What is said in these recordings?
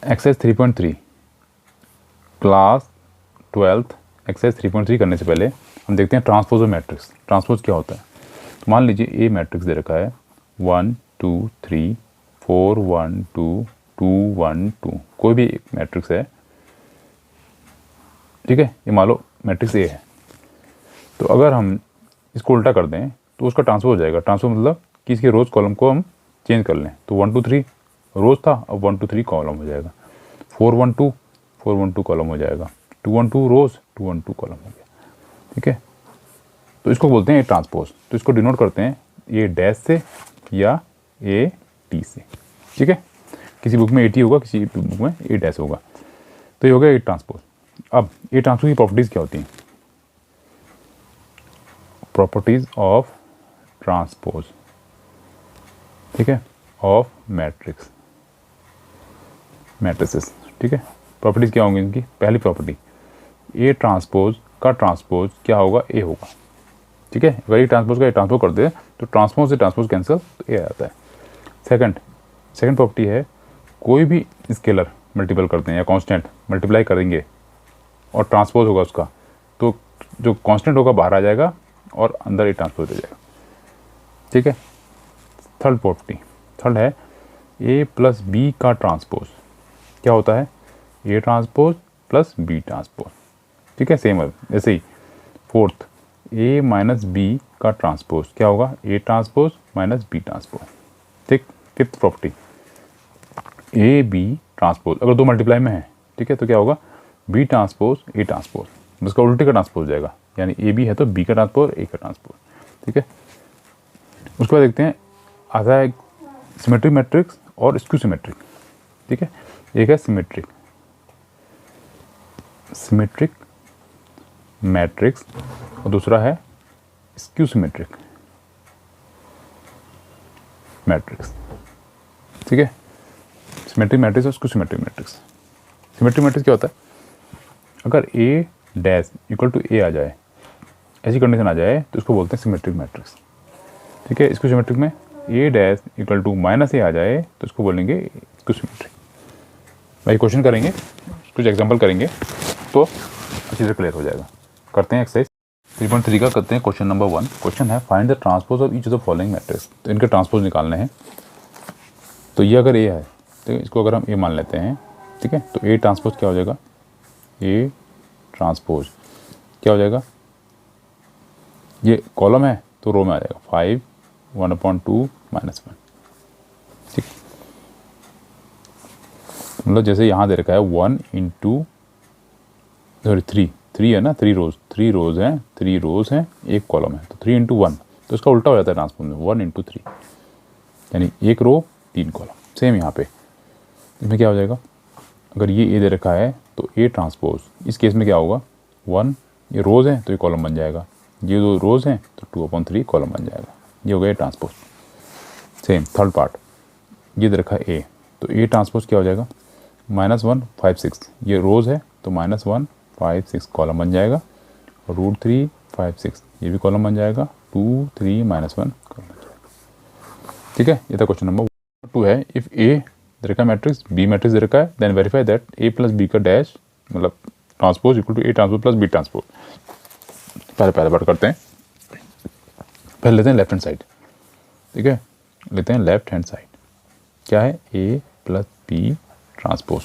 Exercise 3.3 class 12th exercise 3.3 करने से पहले हम देखते हैं ट्रांसपोज ऑफ मैट्रिक्स। ट्रांसपोज क्या होता है? तो मान लीजिए ए मैट्रिक्स दे रखा है 1 2 3 4 1 2 2 1 2, कोई भी एक मैट्रिक्स है, ठीक है। ये मान लो मैट्रिक्स ए है। तो अगर हम इसको उल्टा कर दें तो उसका ट्रांसपोज हो जाएगा। ट्रांसपोज मतलब कि इसके रोज कॉलम को हम चेंज कर लें। तो 1 2 3 रोज था, अब 1 2 3 कॉलम हो जाएगा। 4 1 2 कॉलम हो जाएगा। 2 1 2 रोज 2 1 2 कॉलम हो गया, ठीक है। तो इसको बोलते हैं ए ट्रांसपोज। तो इसको डिनोट करते हैं ए डैश से या ए टी से, ठीक है। किसी बुक में ए टी होगा, किसी बुक में ए डैश होगा। तो ये हो गया ए ट्रांसपोज। अब ए ट्रांसपोज की प्रॉपर्टीज़ क्या होती हैं? प्रॉपर्टीज ऑफ ट्रांसपोज, ठीक है, ऑफ मैट्रिक्स मैट्रिसेस, ठीक है। प्रॉपर्टीज क्या होंगी इनकी? पहली प्रॉपर्टी, ए ट्रांसपोज का ट्रांसपोज क्या होगा? ए होगा, ठीक है। अगर ए ट्रांसपोज का ए ट्रांसपोज कर दे तो ट्रांसपोज से ट्रांसपोज कैंसिल, तो ए आता है। सेकंड प्रॉपर्टी है, कोई भी स्केलर मल्टीपल करते हैं या कांस्टेंट मल्टीप्लाई करेंगे और ट्रांसपोज होगा उसका, तो जो कांस्टेंट होगा बाहर आ जाएगा और अंदर ए ट्रांसपोज हो जाएगा, ठीक है। थर्ड है ए प्लस बी का ट्रांसपोज क्या होता है? A transpose plus B transpose, ठीक है। सेम है ऐसे ही। फोर्थ, ए माइनस बी का ट्रांसपोज क्या होगा? A transpose minus B transpose, ठीक। Fifth property, A B transpose अगर दो मल्टीप्लाई में है, ठीक है, तो क्या होगा? बी ट्रांसपोज ए ट्रांसपोज, उसका उल्टे का ट्रांसपोज हो जाएगा। यानी ए बी है तो बी का ट्रांसपोज ए का ट्रांसपोज, ठीक है। उसके बाद देखते हैं आता है सिमेट्रिक मैट्रिक्स और स्क्यू सिमेट्रिक, ठीक है। एक है सिमेट्रिक मैट्रिक्स और दूसरा है स्क्यू सिमेट्रिक मैट्रिक्स, ठीक है। सिमेट्रिक मैट्रिक्स और skew symmetric matrix. Symmetric matrix क्या होता है? अगर ए डैश इक्वल टू ए आ जाए, ऐसी कंडीशन आ जाए, तो इसको बोलते हैं सिमेट्रिक मैट्रिक्स, ठीक है। स्क्यू सिमेट्रिक में ए डैश इक्वल टू माइनस ए आ जाए तो इसको बोलेंगे स्क्यू सिमेट्रिक। भाई क्वेश्चन करेंगे, कुछ एग्जांपल करेंगे तो अच्छी तरह क्लियर हो जाएगा। करते हैं एक्सरसाइज 3.3 का, करते हैं क्वेश्चन नंबर 1। क्वेश्चन है find the transpose of each of the following matrix. तो इनके ट्रांसपोज निकालने हैं। तो ये अगर ए है तो इसको अगर हम ए मान लेते हैं, ठीक है, तो ए ट्रांसपोज क्या हो जाएगा? ए ट्रांसपोज क्या हो जाएगा? ये कॉलम है तो रो में आ जाएगा 5 1/2 -1, ठीक। मतलब जैसे यहाँ दे रखा है 1 × 3 है ना, 3 रोज हैं, 3 रोज हैं, एक कॉलम है, तो 3 × 1, तो इसका उल्टा हो जाता है ट्रांसपोज में 1 × 3, यानी एक रो 3 कॉलम। सेम यहाँ पे इसमें क्या हो जाएगा? अगर ये ए दे रखा है तो ए ट्रांसपोज, इस केस में क्या होगा? 1, ये रोज है तो ये कॉलम बन जाएगा, ये दो रोज हैं तो 2/3 कॉलम बन जाएगा। ये हो गया ट्रांसपोज। सेम थर्ड पार्ट, ये दे रखा है ए, तो ए ट्रांसपोज क्या हो जाएगा? -1 5 6, ये रोज है तो -1 5 6 कॉलम बन जाएगा, और √3 5 6 ये भी कॉलम बन जाएगा, 2 3 -1 कॉलम बन जाएगा, ठीक है। ये था क्वेश्चन नंबर 2 है। इफ ए दे रखा मैट्रिक्स, बी मैट्रिक्स दे रखा है, then verify that A plus B का डैश मतलब transpose equal to A transpose plus B transpose. पहले बार करते हैं। पहले लेते हैं लेफ्ट हैंड साइड, ठीक है, लेते हैं लेफ्ट हैंड साइड। क्या है? A plus B transpose.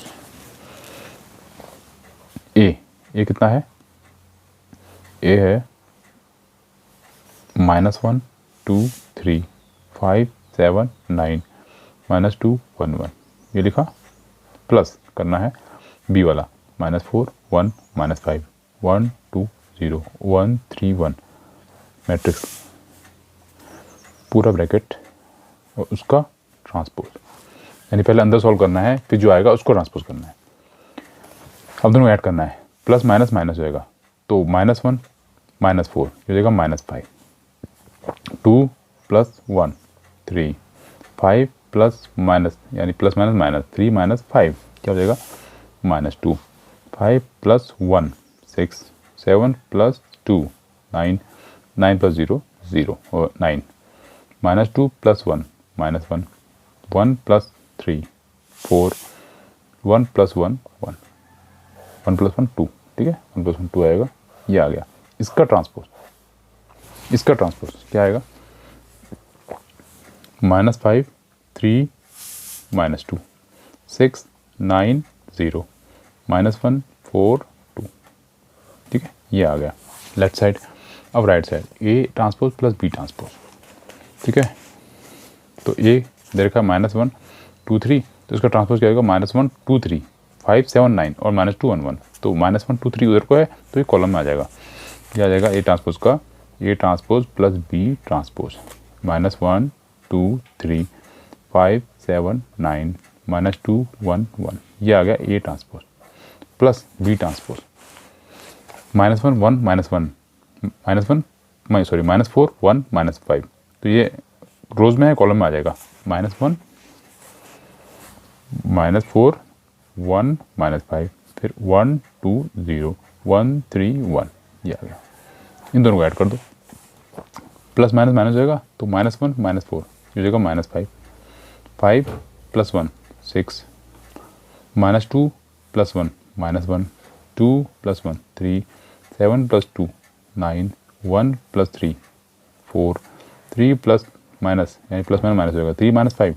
ए कितना है? ए है -1 2 3 5 7 9 -2 1 1, ये लिखा। प्लस करना है बी वाला -4 1 -5 1 2 0 1 3 1 मैट्रिक्स पूरा ब्रैकेट और उसका ट्रांसपोज, यानी पहले अंदर सॉल्व करना है, फिर जो आएगा उसको ट्रांसपोज करना है। अब दोनों ऐड करना है, प्लस माइनस माइनस होएगा, तो -1 -4 ये हो जाएगा -5, 2 + 1 3 5 प्लस माइनस यानी प्लस माइनस माइनस 3 - 5 क्या हो जाएगा? -2 5 + 1 6 7 + 2 9 9 + 0 0 और 9 -2 + 1 -1 1 + 3 4 1 + 1 1, 1 + 1 2, ठीक है, 1 + 1 2 आएगा, ये आ गया। इसका ट्रांसपोज क्या आएगा, -5 3 -2 6 9 0 -1 4 2, ठीक है, ये आ गया लेफ्ट साइड। अब right side A transpose plus B transpose, ठीक है, तो A दे रखा -1 2 3, तो इसका ट्रांसपोज क्या होगा, -1 2 3 5 7 9 और -2 1 1, तो -1 2 3 उधर को है तो ये कॉलम में आ जाएगा। क्या आ जाएगा, A ट्रांसपोज का A transpose plus B transpose, -1 2 3 5 7 9 -2 1 1, ये आ गया A transpose plus B transpose, -1 1 -1 -4 1 -5, तो ये रोज में है, कॉलम में आ जाएगा, -1 -4 1 -5, फिर 1 2 0 1 3 1, ये आ गया। इन दोनों को ऐड कर दो, प्लस माइनस माइनस हो जाएगा, तो -1 -4 ये हो जाएगा -5 5 + 1 6 -2 + 1 -1 2 + 1 3 7 + 2 9 1 + 3 4 3 प्लस माइनस यानी प्लस माइनस माइनस हो जाएगा, 3 - 5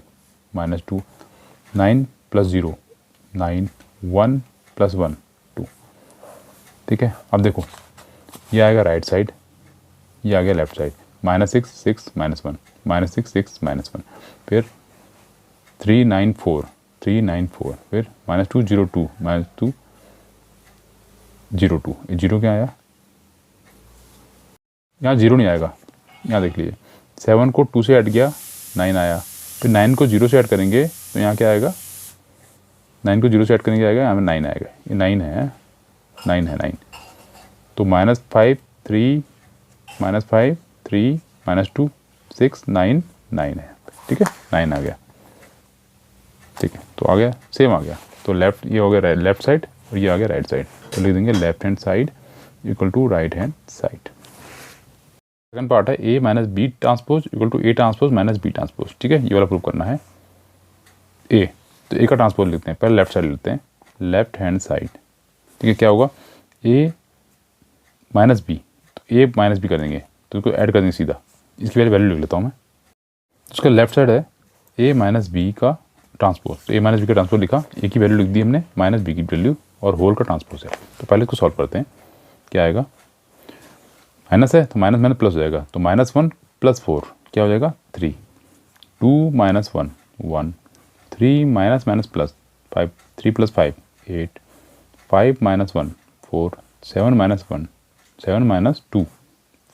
-2 9 + 0 9 1 + 1 2, ठीक है। अब देखो ये आएगा राइट साइड, ये आ गया लेफ्ट साइड, -6 6 -1 -6 6 -1, फिर 3 9 4 3 9 4, फिर -2 0 2 -2 0 2, ये 0 क्या आया, यहाँ 0 नहीं आएगा, यहाँ देख लीजिए 7 को 2 से ऐड किया 9 आया, फिर 9 को 0 से ऐड करेंगे तो यहाँ क्या आएगा, 9 को 0 से ऐड करेंगे आएगा, यहाँ में 9 आएगा, ये 9 है 9, तो -5 3 -5 3 -2 6 9 9 है, ठीक है, 9 आ गया, ठीक है, तो आ गया सेम आ गया, तो लेफ्ट ये हो गया लेफ्ट साइड और ये आ गया राइट साइड, तो लिख देंगे left hand side equal to right hand side. Second part है A - B transpose equal to A transpose - B transpose, ठीक है, ये वाला प्रूव करना है। A, तो A का ट्रांसपोज लिखते हैं, पहले लेफ्ट साइड लिखते हैं, लेफ्ट हैंड साइड, ठीक है, क्या होगा A - B, तो A - B कर देंगे, तो इसको ऐड कर देंगे सीधा, इसकी वैल्यू लिख लेता हूँ मैं, तो उसका लेफ्ट साइड है A - B का ट्रांसपोज, तो A - B का ट्रांसपोज लिखा, A की वैल्यू लिख दी हमने, -B की वैल्यू और होल का ट्रांसपोज है, तो पहले इसको सॉल्व करते हैं, क्या आएगा, माइनस है तो माइनस माइनस प्लस हो जाएगा, तो -1 + 4 क्या हो जाएगा 3 2 - 1 1 3 - प्लस 5 3 + 5 8 5 - 1 4 7 - 1 7 - 2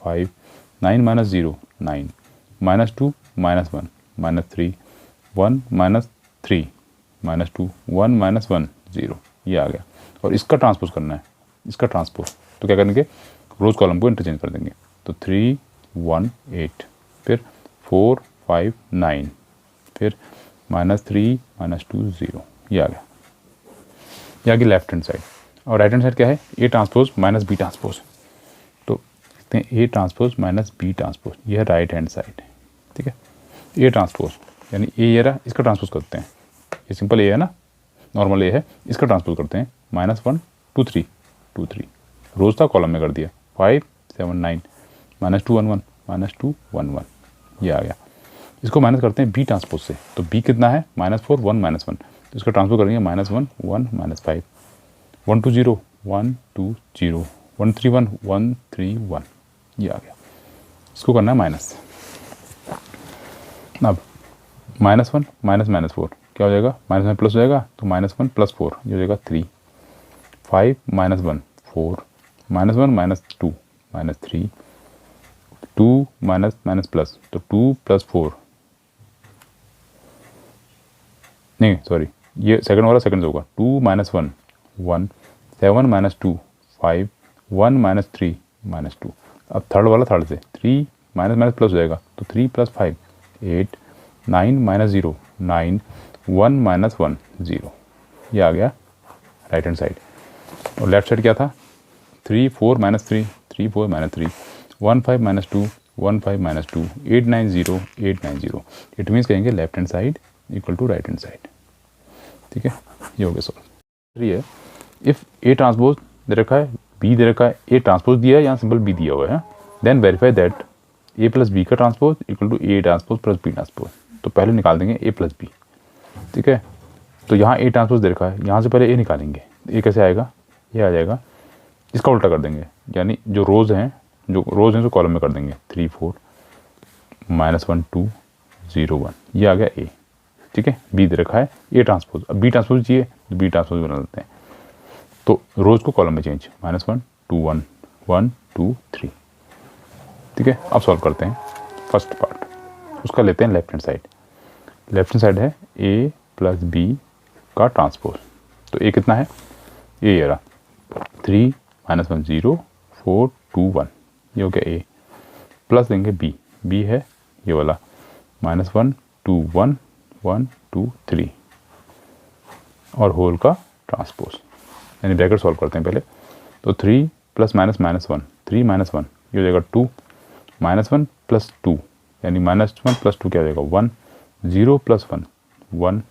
5 9 - 0 9 -2 - 1 -3 1 -3 -2 1 -1 0, ये आ गया, और इसका ट्रांसपोज करना है, इसका ट्रांसपोज, तो क्या करेंगे रोज कॉलम को इंटरचेंज कर देंगे, तो 3 1 8, फिर 4 5 9, फिर -3 -2 0, ये आ गया, ये आ गया लेफ्ट हैंड साइड। और राइट हैंड साइड क्या है, A ट्रांसपोज - B ट्रांसपोज, तो देखते हैं A ट्रांसपोज - B ट्रांसपोज, ये है राइट हैंड साइड, ठीक है, A ट्रांसपोज यानी A ये रहा, इसका ट्रांसपोज करते हैं, ये सिंपल A है ना, नॉर्मल A है, इसका ट्रांसपोज करते हैं, -1 2 3 2 3, रोज था कॉलम में कर दिया, 5 7 9 -2 1 1 -2 1 1, ये आ गया। इसको माइनस करते हैं B ट्रांसपोज से, तो B कितना है -4 1 -1, तो इसका ट्रांसपोज करेंगे -1 1 -5 1 2 0 1 2 0 1 3 1 1 3 1, ये आ गया। इसको करना है माइनस, अब -1 -4 क्या हो जाएगा, माइनस में प्लस हो जाएगा, तो -1 + 4 ये हो जाएगा 3 5 - 1 4 -1 -2 -3 2 माइनस प्लस, तो 2 + 4 नहीं सॉरी, ये सेकंड वाला सेकंड से होगा, 2 - 1 1 7 - 2 5 1 - 3 -2, अब थर्ड वाला थर्ड से 3 माइनस प्लस हो जाएगा, तो 3 + 5 8 9 - 0 9 1 - 1 0, ये आ गया राइट हैंड साइड। और लेफ्ट साइड क्या था, 3 4 - 3 3 4 - 3 1 5 - 2 1 5 - 2 8 9 0 8 9 0, इट मीन्स कहेंगे left hand side equal to right hand side, ठीक है, ये हो गया सॉल्व। 3 है, इफ़ ए ट्रांसपोज दे रखा है, बी दे रखा है, ए ट्रांसपोज दिया है, यहाँ सिंपल बी दिया हुआ है, then verify that A plus B का transpose equal to A transpose plus B transpose. तो पहले निकाल देंगे ए प्लस बी, ठीक है। तो यहाँ ए ट्रांसपोज दे रखा है, यहाँ से पहले ए निकालेंगे, ए कैसे आएगा, ये आ जाएगा, इसका उल्टा कर देंगे, यानी जो रोज़ हैं जो कॉलम में कर देंगे, 3 4 -1 2 0 1, ये आ गया ए, ठीक है। बी दे रखा है ए ट्रांसपोज, अब बी ट्रांसपोज चाहिए तो बी ट्रांसपोज बना लेते हैं। तो रोज़ को कॉलम में चेंज, -1 2 1 1 2 3, ठीक है। अब सॉल्व करते हैं फर्स्ट पार्ट, उसका लेते हैं left hand side. Left hand side है ए प्लस बी का ट्रांसपोज। तो ए कितना है, ये रहा 3 -1 0 4 2 1, ये हो गया ए, प्लस देंगे बी, बी है ये वाला -1 2 1 1 2 3 और होल का ट्रांसपोज, यानी ब्रैकेट सॉल्व करते हैं पहले। तो 3 प्लस माइनस -1 3 -1, ये हो जाएगा 2 -1 प्लस 2, यानी -1 प्लस 2 क्या हो जाएगा 1, 0 प्लस 1 1,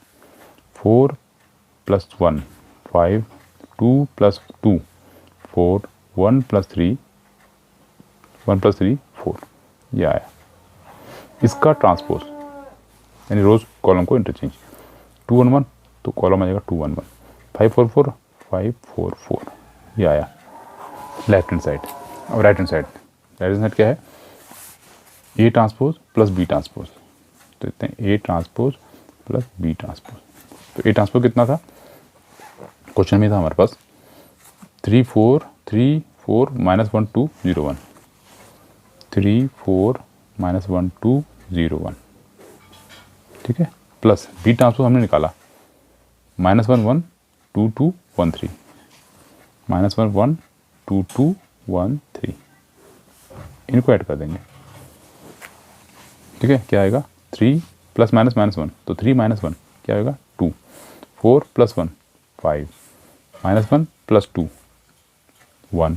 4 प्लस 1 5, 2 प्लस 2 4, 1 प्लस 3 4, ये आया। इसका ट्रांसपोज यानी रोज कॉलम को इंटरचेंज, 2 1 1 तो कॉलम आ जाएगा 2 1 1, 5 4 4 5 4 4, ये आया लेफ्ट हैंड साइड। अब राइट हैंड साइड क्या है, A transpose plus B transpose. तो देखते हैं A transpose plus B transpose. तो ए ट्रांसपोज कितना था, क्वेश्चन में था हमारे पास 3 4 -1 2 0 1, 3 4 -1 2 0 1, ठीक है। प्लस बी ट्रांसपोज हमने निकाला -1 1 2 2 1 3, -1 1 2 2 1 3, इनको ऐड कर देंगे, ठीक है। क्या आएगा 3 प्लस -1, तो 3 -1 क्या आएगा 2, 4 plus 1 5, -1 plus 2 1,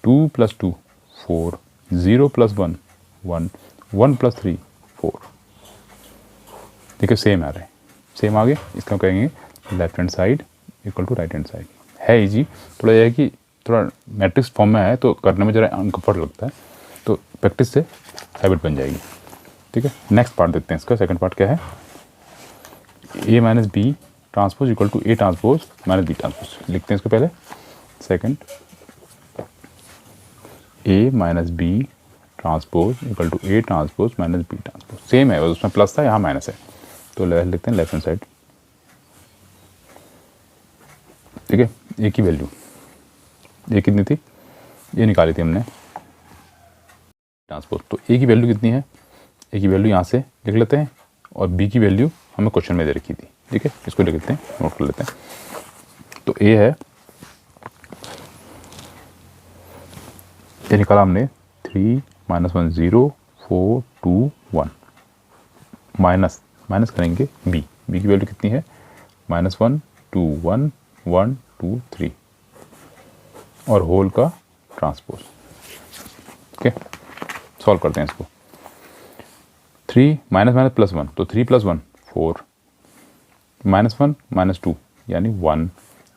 2 plus 2 4, 0 plus 1 1, 1 plus 3 4, ठीक है। सेम आ रहे हैं, सेम आगे इसका कहेंगे left hand side equal to right hand side. है इजी, थोड़ा यह है कि थोड़ा मैट्रिक्स फॉर्म में है तो करने में ज़रा अनकम्फर्ट लगता है, तो प्रैक्टिस से हैबिट बन जाएगी, ठीक है। नेक्स्ट पार्ट देखते हैं, इसका सेकंड पार्ट क्या है, A minus B transpose equal to A transpose minus B transpose. लिखते हैं इसको पहले, second A minus B transpose equal to A transpose minus B transpose. Same है, बस उसमें प्लस था, यहाँ माइनस है, तो लिखते हैं लेफ्ट हैंड साइड, ठीक है। ए की वैल्यू, ए कितनी थी, ये निकाली थी हमने ट्रांसपोज, तो ए की वैल्यू कितनी है, ए की वैल्यू यहाँ से लिख लेते हैं, और बी की वैल्यू हमें क्वेश्चन में दे रखी थी, ठीक है। इसको लिख लेते हैं, नोट कर लेते हैं। तो ए है, ये निकाला हमने 3 -1 0 4 2 1, माइनस करेंगे बी, बी की वैल्यू कितनी है -1 2 1 1 2 3 और होल का ट्रांसपोज, ओके। सॉल्व करते हैं इसको, 3 माइनस प्लस 1, तो 3 प्लस 1 4, -1 -2 यानी 1,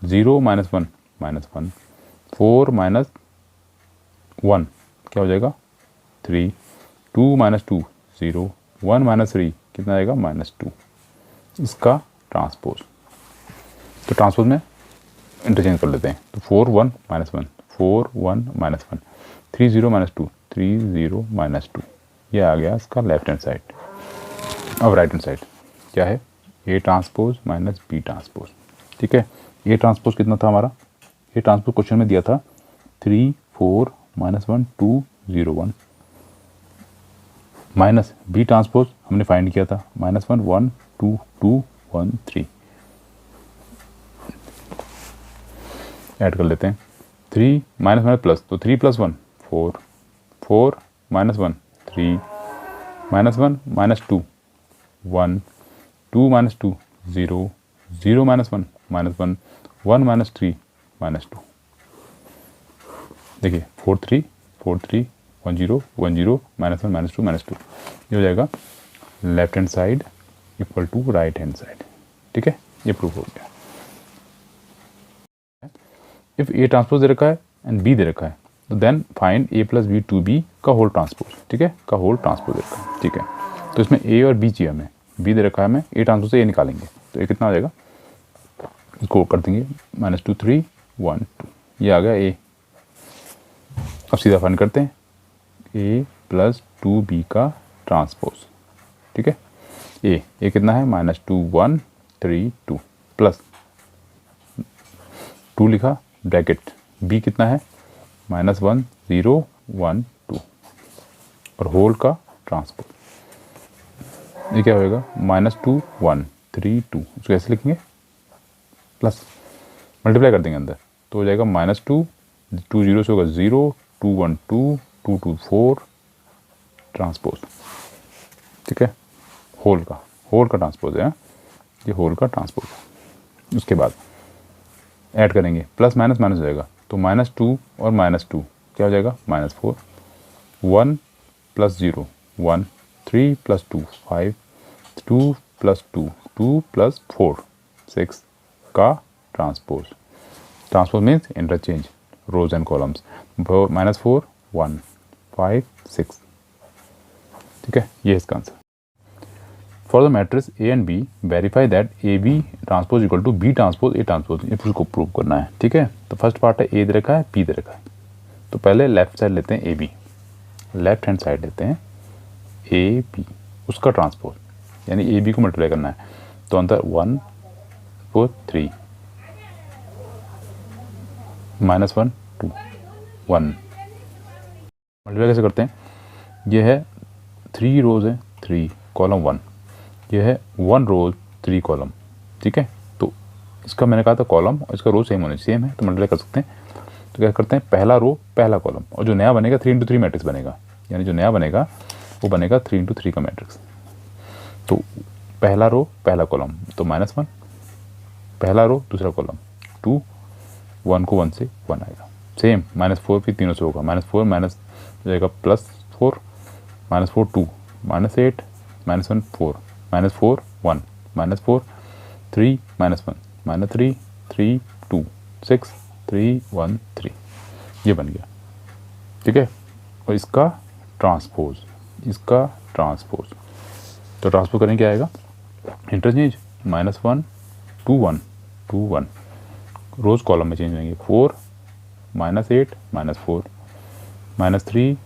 0 -1 -1, 4 -1 क्या हो जाएगा 3, 2 -2 0, 1 -3 कितना आएगा -2, इसका ट्रांसपोज। तो ट्रांसपोज में इंटरचेंज कर लेते हैं, तो 4 1 -1 4 1 -1, 3 0 -2 3 0 -2, ये आ गया इसका लेफ्ट हैंड साइड। अब राइट हैंड साइड क्या है, A transpose minus B transpose, ठीक है। ए ट्रांसपोज कितना था हमारा, ए ट्रांसपोज क्वेश्चन में दिया था 3 4 -1 2 0 1, माइनस बी ट्रांसपोज हमने फाइंड किया था -1 1 2 2 1 3, ऐड कर लेते हैं 3 माइनस प्लस, तो 3 प्लस 1 4, 4 -1 3, -1 -2 1, 2 -2 0, 0 -1 -1, 1 -3 -2, देखिए 4 3 4 3 1 0 1 0 -1 -2 -2, ये हो जाएगा left hand side equal to right hand side, ठीक है। ये प्रूफ हो गया। इफ़ ए ट्रांसपोज दे रखा है एंड बी दे रखा है तो then find A plus B two B का होल ट्रांसपोज, ठीक है, का होल ट्रांसपोज दे रखा है, ठीक है। तो इसमें ए और बी चाहिए हमें, बी दे रखा है हमें, ए ट्रांसपोज से ए निकालेंगे तो ये कितना आ जाएगा, इसको कर देंगे -2 3 1 2, ये आ गया ए। अब सीधा फाइंड करते हैं ए प्लस 2b का ट्रांसपोज, ठीक है। ए कितना है -2 1 3 2 प्लस 2 लिखा ब्रैकेट, बी कितना है -1 0 1 2 और होल का ट्रांसपोज, ये क्या होएगा -2 1 3 2, इसको कैसे लिखेंगे प्लस मल्टीप्लाई कर देंगे अंदर तो हो जाएगा -2 2 0 से होगा 0 2 1 2 2 2 4 ट्रांसपोज, ठीक है, होल का ट्रांसपोज है, ये होल का ट्रांसपोज। उसके बाद ऐड करेंगे प्लस माइनस माइनस हो जाएगा तो -2 और -2 क्या हो जाएगा -4 1 प्लस 0 1 3 प्लस 2 5 2 प्लस 2 2 प्लस 4 6 का transpose means interchange rows and columns, -4 1 5 6, ठीक है, ये इसका answer. For the matrix A and B verify that A B transpose equal to B transpose A transpose, ये उसको प्रूव करना है, ठीक है। तो फर्स्ट पार्ट है ए दे रखा है बी दे रखा है, तो पहले लेफ्ट साइड लेते हैं A B, left hand side लेते हैं ए बी, उसका ट्रांसपोज यानी ए बी को मल्टीप्लाई करना है तो अंदर 1 4 3 -1 2 1 मल्टीप्लाई कैसे करते हैं, ये है 3 रोज है 3 कॉलम 1, ये है 1 रोज 3 कॉलम, ठीक है। तो इसका मैंने कहा था कॉलम और इसका रो सेम होने सेम है तो मल्टीप्लाई कर सकते हैं। तो क्या करते हैं पहला रो पहला कॉलम और जो नया बनेगा 3 × 3 मैट्रिक्स बनेगा, यानी जो नया बनेगा वो बनेगा 3 × 3 का मैट्रिक्स। तो पहला रो पहला कॉलम तो -1, पहला रो दूसरा कॉलम 2 1 को 1 से 1 आएगा, सेम -4 भी तीनों से होगा, -4 माइनस हो जाएगा +4 -4 2 -8 -1 4 -4 1 -4 3 -1 -3 3 2 6 3 1 3, ये बन गया, ठीक है। और इसका ट्रांसपोज तो ट्रांसपोज करें क्या आएगा इंटरचेंज -1 2 1 2 1 रोज कॉलम में चेंज होंगे 4 -8 -4 -3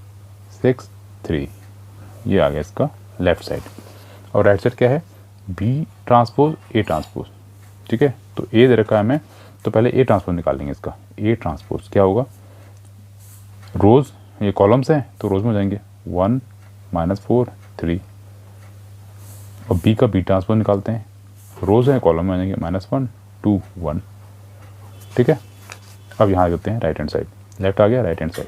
6 3, ये आ गया इसका लेफ्ट साइड। और राइट साइड क्या है बी ट्रांसपोज ए ट्रांसपोज, ठीक है। तो ए दे रखा है हमें तो पहले ए ट्रांसपोज निकाल लेंगे, इसका ए ट्रांसपोज क्या होगा, रोज ये कॉलम्स हैं तो रोज में हो जाएंगे 1 -4 3 और बी का बी ट्रांसपोज निकालते हैं, रोज हैं कॉलम में आ जाएंगे -1 2 1, ठीक है। अब यहाँ करते हैं राइट हैंड साइड, लेफ्ट आ गया right hand side,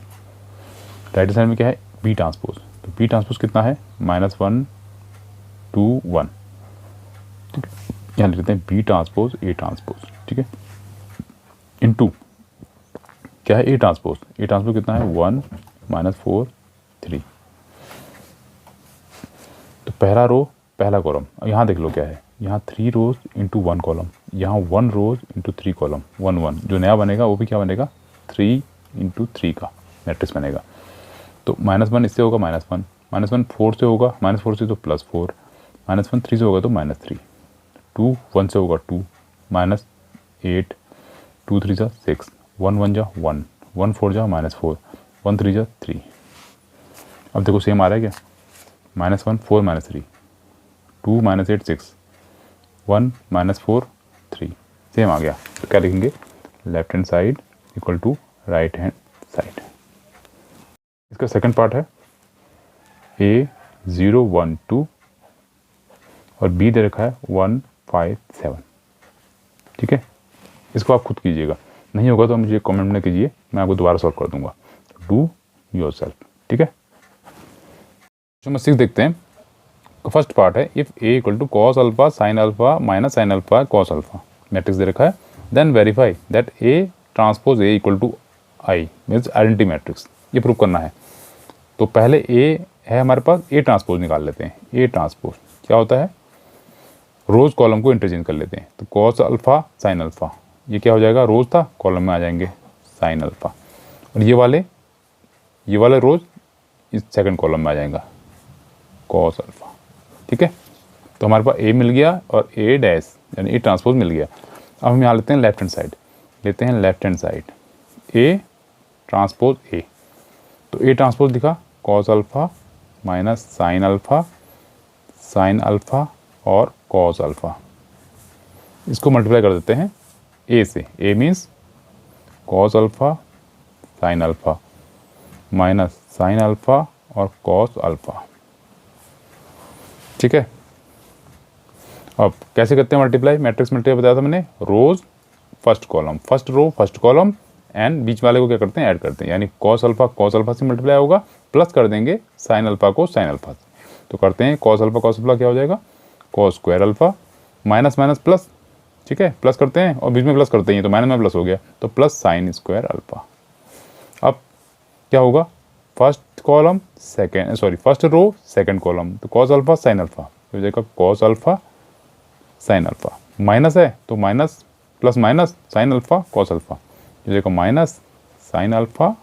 right hand side में क्या है बी ट्रांसपोज, तो बी ट्रांसपोज कितना है -1 2 1, ठीक है। यहाँ लिखते हैं बी ट्रांसपोज ए ट्रांसपोज, ठीक है, इनटू क्या है ए ट्रांसपोज कितना है 1 -4 3, तो पहला रो पहला कॉलम, यहाँ देख लो क्या है, यहाँ 3 रोज इंटू 1 कॉलम, यहाँ 1 रोज इंटू 3 कॉलम 1 1, जो नया बनेगा वो भी क्या बनेगा 3 × 3 का मैट्रिक्स बनेगा। तो -1 इससे होगा -1 -1 4 से होगा, -4 से तो +4 -1 3 से होगा तो -3 2 1 से होगा 2 -8 2 3 जा 6 1 1 जा 1 1 4 जा -4 1 3 जा 3। अब देखो सेम आ रहा है क्या, -1 4 -3 2 -8 6 1 -4 3, सेम आ गया। तो क्या लिखेंगे left hand side equal to right hand side. इसका सेकंड पार्ट है A 0 1 2 और B दे रखा है 1 5 7, ठीक है। इसको आप खुद कीजिएगा, नहीं होगा तो मुझे कमेंट में कीजिए, मैं आपको दोबारा सॉल्व कर दूंगा, डू योरसेल्फ, ठीक है। नंबर 6 देखते हैं। फर्स्ट पार्ट है if A equal to cos alpha sin alpha minus sin alpha cos alpha, matrix दे रखा है, then verify that A transpose A equal to I means identity matrix, ये prove करना है। तो पहले A है हमारे पास, A ट्रांसपोज निकाल लेते हैं। A ट्रांसपोज क्या होता है, रोज कॉलम को इंटरचेंज कर लेते हैं, तो cos अल्फा sin अल्फा ये क्या हो जाएगा, रोज था, कॉलम में आ जाएंगे साइन अल्फा, और ये वाले रोज इस सेकंड कॉलम में आ जाएगा कॉस अल्फा। ठीक है, तो हमारे पास ए मिल गया और ए डैश यानी ए ट्रांसपोज मिल गया। अब हम यहाँ लेते हैं left hand side, A transpose A. तो ए ट्रांसपोज दिखा cos alpha minus sine alpha और कॉस अल्फा। इसको मल्टीप्लाई कर देते हैं ए से, A means cos alpha sine alpha minus sine alpha और कॉस अल्फा। ठीक है, अब कैसे करते हैं मल्टीप्लाई, मैट्रिक्स मल्टीप्लाई बताया था मैंने, rows first row first column and बीच वाले को क्या करते हैं, ऐड करते हैं, यानी कॉस अल्फा से मल्टीप्लाई होगा, प्लस कर देंगे साइन अल्फा को साइन अल्फा से। तो करते हैं कॉस अल्फा क्या हो जाएगा, cos square alpha minus minus plus. ठीक है, प्लस करते हैं और बीच में प्लस करते हैं, तो माइनस में प्लस हो गया, तो प्लस साइन स्क्वायर अल्फा। अब क्या होगा, फर्स्ट रो सेकंड कॉलम, तो कॉस अल्फा साइन अल्फा हो जाएगा, cos alpha sine alpha, minus है तो minus plus minus sine alpha cos alpha हो जाएगा, minus sine alpha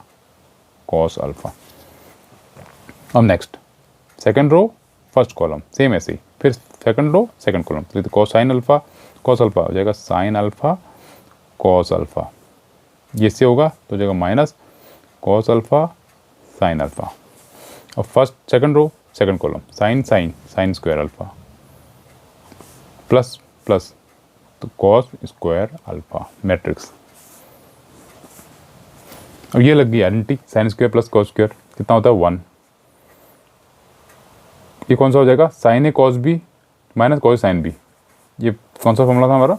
cos alpha. अब next second row first column, same ऐसे ही, फिर सेकंड रो सेकंड कॉलम, तो cos sine alpha cos alpha हो जाएगा, साइन अल्फा कॉस अल्फा, ये से होगा तो हो जाएगा minus cos alpha sine alpha. अब first second row second column, sine square alpha plus plus तो कॉस स्क्वायर अल्फा मैट्रिक्स। अब ये लग गई identity, sine square plus cos square कितना होता है 1। ये कौन सा हो जाएगा, sine A cos B minus cos sine B. ये कौन सा फॉर्मूला था हमारा,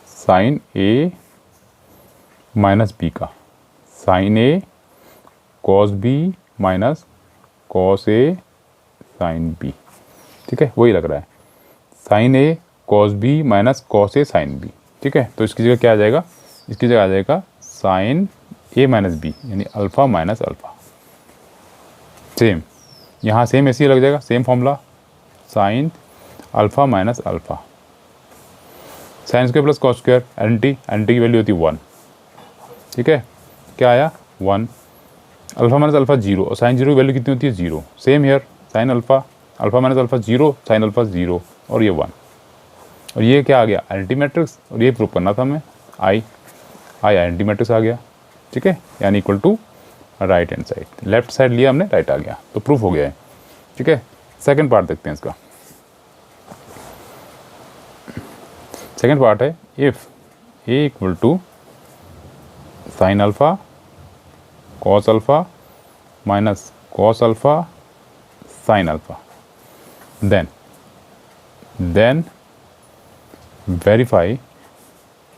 साइन ए माइनस बी का, sine A cos B minus cos A sine B. ठीक है, वही लग रहा है, sine A cos B minus cos A sine B. ठीक है, तो इसकी जगह क्या आ जाएगा, इसकी जगह आ जाएगा साइन ए माइनस बी यानी अल्फा माइनस अल्फा। सेम यहाँ सेम ऐसे ही लग जाएगा, same formula, sign alpha minus alpha, sign square plus cos square, identity की वैल्यू होती है 1। ठीक है, क्या आया 1, अल्फा माइनस अल्फा 0 और साइन 0 की वैल्यू कितनी होती है 0। Same here, sign alpha minus alpha 0, sine alpha 0 और ये 1, और ये क्या आ गया आइडेंटिटी मैट्रिक्स, और ये प्रूव करना था हमें, आई आइडेंटिटी मैट्रिक्स आ गया। ठीक है, यानी equal to right hand side, left side लिया हमने, राइट आ गया, तो प्रूफ हो गया है। ठीक है, सेकंड पार्ट देखते हैं इसका। सेकंड पार्ट है, if A equal to sine alpha cos alpha minus cos alpha sine alpha, then verify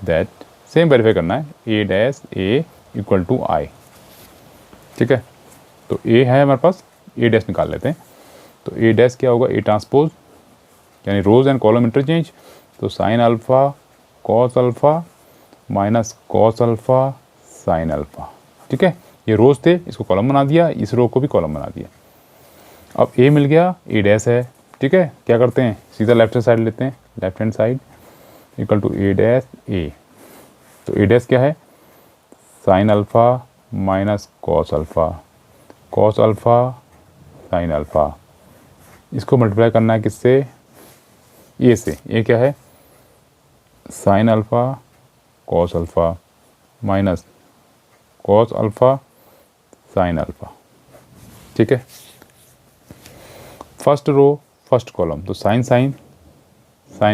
that, same verify करना है, A dash A equal to I. ठीक है, तो ए है हमारे पास, ए डैश निकाल लेते हैं, तो ए डैश क्या होगा, ए ट्रांसपोज यानी रोज एंड कॉलम इंटरचेंज, तो sign alpha cos alpha minus cos alpha sine alpha. ठीक है, ये रोज थे, इसको कॉलम बना दिया, इस रो को भी कॉलम बना दिया। अब ए मिल गया, ए डैश है। ठीक है, क्या करते हैं, सीधा लेफ्ट हैंड साइड लेते हैं, left hand side equal to A dash A, तो ए डैश क्या है, sine alpha minus cos alpha sine alpha. इसको मल्टीप्लाई करना है किससे, ए से, ए क्या है, sine alpha cos alpha minus cos alpha sine alpha. ठीक है, फर्स्ट रो फर्स्ट कॉलम, तो साइन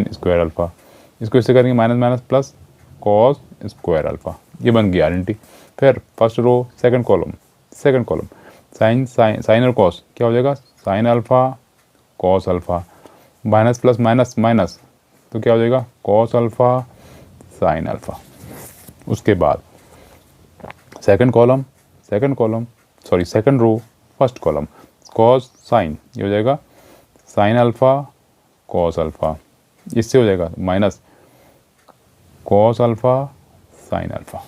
स्क्वायर अल्फा, इसको इससे करेंगे minus minus plus cos square alpha, ये बन गया आइडेंटिटी। फिर first row second column sign और कॉस क्या हो जाएगा, sine alpha cos alpha minus plus minus minus, तो क्या हो जाएगा कॉस अल्फा साइन अल्फा। उसके बाद second row first column cos sine, ये हो जाएगा साइन अल्फा कॉस अल्फा, इससे हो जाएगा minus cos alpha sine alpha.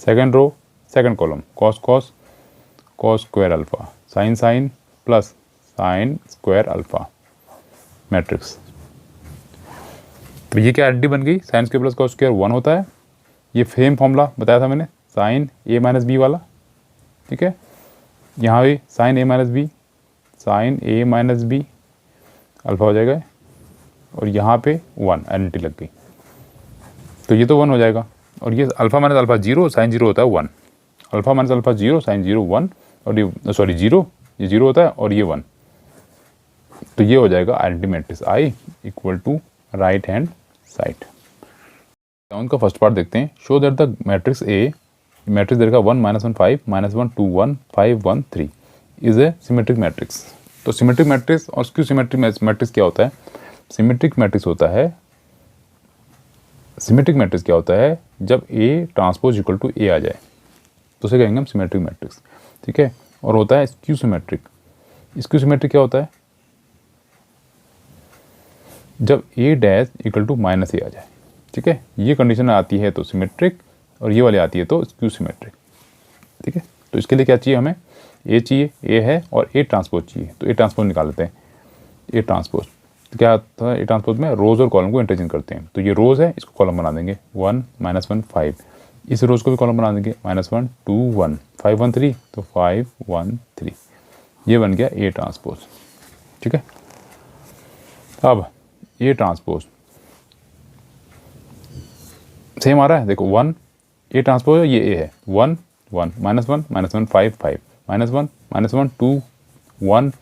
Second row second column cos square alpha, sine plus sine square alpha matrix. तो ये क्या आइडेंटिटी बन गई, sine square plus cos square 1 होता है। ये सेम फॉर्मूला बताया था मैंने, साइन ए माइनस बी वाला, ठीक है। यहाँ भी sign A minus B, sign A minus be alpha हो जाएगा, और यहाँ पे 1 आइडेंटिटी लग गई, तो ये तो 1 हो जाएगा। और ये अल्फा माइनस अल्फा 0, साइन 0 होता है 1, अल्फा माइनस अल्फा 0, साइन 0 1, और ये सॉरी 0, ये 0 होता है और ये 1, तो ये हो जाएगा identity matrix I equal to right hand side. उनका फर्स्ट पार्ट देखते हैं। Show that the matrix A, matrix देगा 1 -1 5 -1 2 1 5 1 3 इज ए सिमेट्रिक मैट्रिक्स। तो सिमेट्रिक मैट्रिक्स और स्क्यू सिमेट्रिक मैट्रिक्स क्या होता है? सिमेट्रिक मैट्रिक्स होता है, सिमेट्रिक मैट्रिक्स क्या होता है? जब ए ट्रांसपोज इक्वल टू ए आ जाए तो उसे कहेंगे हम सिमेट्रिक मैट्रिक्स, ठीक है। और होता है स्क्यू सिमेट्रिक। स्क्यू सिमेट्रिक क्या होता है? जब ए डैश इक्वल टू माइनस ए आ जाए, ठीक है। ये कंडीशन आती है तो सिमेट्रिक, और ये वाली आती है तो स्क्यू सिमेट्रिक, ठीक है। तो इसके लिए क्या चाहिए हमें? ए चाहिए, ए है, और ए ट्रांसपोज चाहिए। तो ए ट्रांसपोज निकाल लेते हैं। ए ट्रांसपोज तो क्या होता है? ए ट्रांसपोज में रोज और कॉलम को इंटरचेंज करते हैं। तो ये रोज है, इसको कॉलम बना देंगे 1 -1 5, इस रोज को भी कॉलम बना देंगे -1 2 1 5 1 3, तो 5 1 3, ये बन गया ए ट्रांसपोज, ठीक है। अब ए ट्रांसपोज सेम आ रहा है, देखो 1 ए ट्रांसपोज है, ये ए है, 1 1 -1 -1 5 5 -1 -1 2 1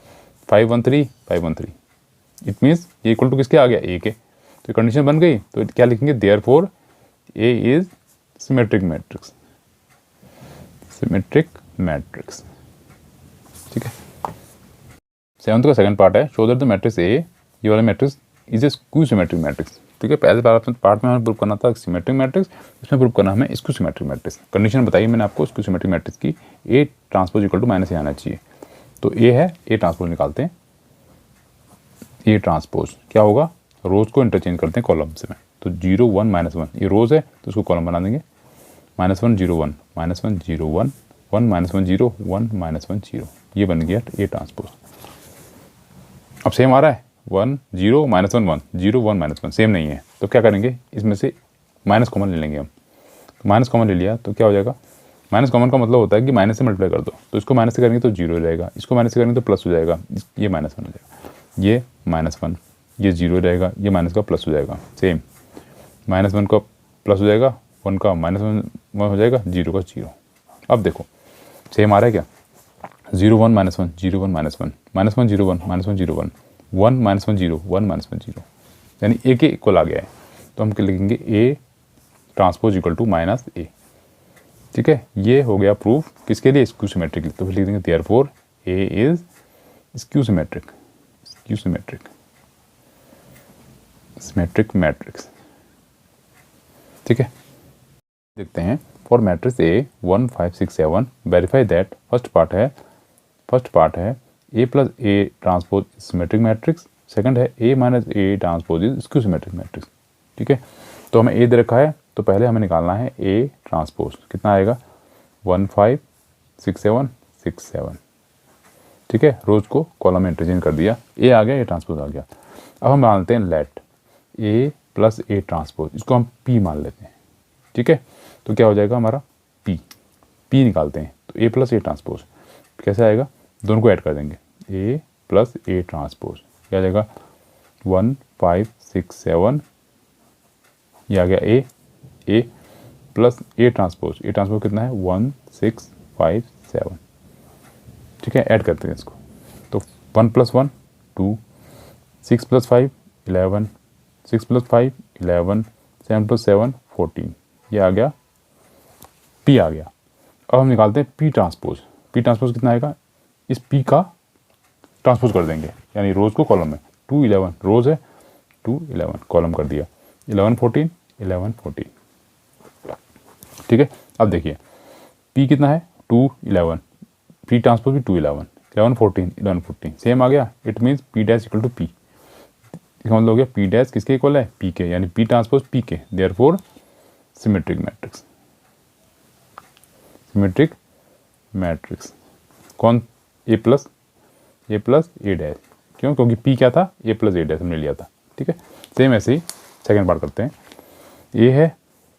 5 1 3 5 1 3, इट मीन्स ये इक्वल टू किसके आ गया? ए के। तो कंडीशन बन गई, तो क्या लिखेंगे? Therefore A is symmetric matrix, symmetric matrix, ठीक है। सेवंथ का सेकंड पार्ट है, शो दैट द मैट्रिक्स ए, ये वाला matrix is A skew symmetric matrix, ठीक है। पहले पार्ट में हमें प्रूव करना था सिमेट्रिक मैट्रिक्स, इसमें प्रूव करना हमें स्क्यू सिमेट्रिक मैट्रिक्स। कंडीशन बताइए मैंने आपको स्क्यू सिमेट्रिक मैट्रिक्स की, A transpose equal to minus A आना चाहिए। तो ए है, ए ट्रांसपोज निकालते हैं। ए ट्रांसपोज क्या होगा? रोज को इंटरचेंज करते हैं कॉलम्स में। तो 0 1 -1 ये रोज है, तो उसको कॉलम बना देंगे। -1 0 1 -1 0 1 1 -1 0 1 -1 0, ये बन गया ए ट्रांसपोज। अब सेम आ रहा है, 1 0 -1 1 0 1 -1 सेम नहीं है, तो क्या करेंगे? इसमें से माइनस कॉमन ले लेंगे हम। माइनस कॉमन ले लिया तो क्या हो जाएगा? माइनस कॉमन का मतलब होता है कि माइनस से मल्टीप्लाई कर दो, तो इसको माइनस से करेंगे तो 0 हो जाएगा, इसको माइनस से करेंगे तो प्लस हो जाएगा, ये -1 हो जाएगा, ये -1, ये 0 रहेगा, ये माइनस का प्लस हो जाएगा। सेम -1 का प्लस हो जाएगा, 1 का -1 हो जाएगा, 0 का 0। अब देखो सेम आ रहा है क्या? 0 1 -1 0 1 -1 -1 0 1 -1 0 1 1 -1 0 1 -1 0, यानी ए के इक्वल आ गया है। तो हम क्या लिखेंगे? A transpose equal to minus A, ठीक है। ये हो गया प्रूफ किसके लिए? स्क्यू सिमेट्रिक के लिए। तो फिर लिख देंगे therefore A is skew symmetric, skew symmetric, symmetric matrix, ठीक है। देखते हैं for matrix A 1 5 6 7 verify that first part है A plus A transpose symmetric matrix, second है A minus A transpose is skew symmetric matrix, ठीक है। तो हमें ए दे रखा है, तो पहले हमें निकालना है ए ट्रांसपोज। कितना आएगा? 1 5 6 7 6 7, ठीक है। रोज को कॉलम में इंटरचेंज कर दिया, ए आ गया, ए ट्रांसपोज आ गया। अब हम मानते हैं let A plus A transpose, इसको हम पी मान लेते हैं, ठीक है। तो क्या हो जाएगा हमारा? पी निकालते हैं। तो ए प्लस ए ट्रांसपोज कैसे आएगा? दोनों को ऐड कर देंगे, ए प्लस ए ट्रांसपोज क्या आ जाएगा? 1 5 6 7, ये आ गया ए प्लस ए ट्रांसपोज कितना है? 1 6 5 7, ठीक है। ऐड करते हैं इसको, तो 1 + 1 2, 6 + 5 11, 6 + 5 11, 7 + 7 14, ये आ गया, पी आ गया। अब हम निकालते हैं पी ट्रांसपोज कितना आएगा? इस पी का ट्रांसपोज कर देंगे, यानी रोज को कॉलम में। 2 11 रोज है, 2 11 कॉलम कर दिया, 11 14 11 14, ठीक है। अब देखिए पी कितना है? 2 11, पी ट्रांसपोज भी 2 11 11 14 11 14 सेम आ गया। It means P dash equal to P, इसका मतलब हो गया पी डैश किसके इक्वल है? पी के, यानी पी ट्रांसपोज पी के, therefore symmetric matrix, symmetric matrix. कौन? ए प्लस ए डैश, क्यों? क्योंकि पी क्या था? ए प्लस ए डैश हमने लिया था, ठीक है। सेम ऐसे ही सेकेंड पार्ट करते हैं। ए है,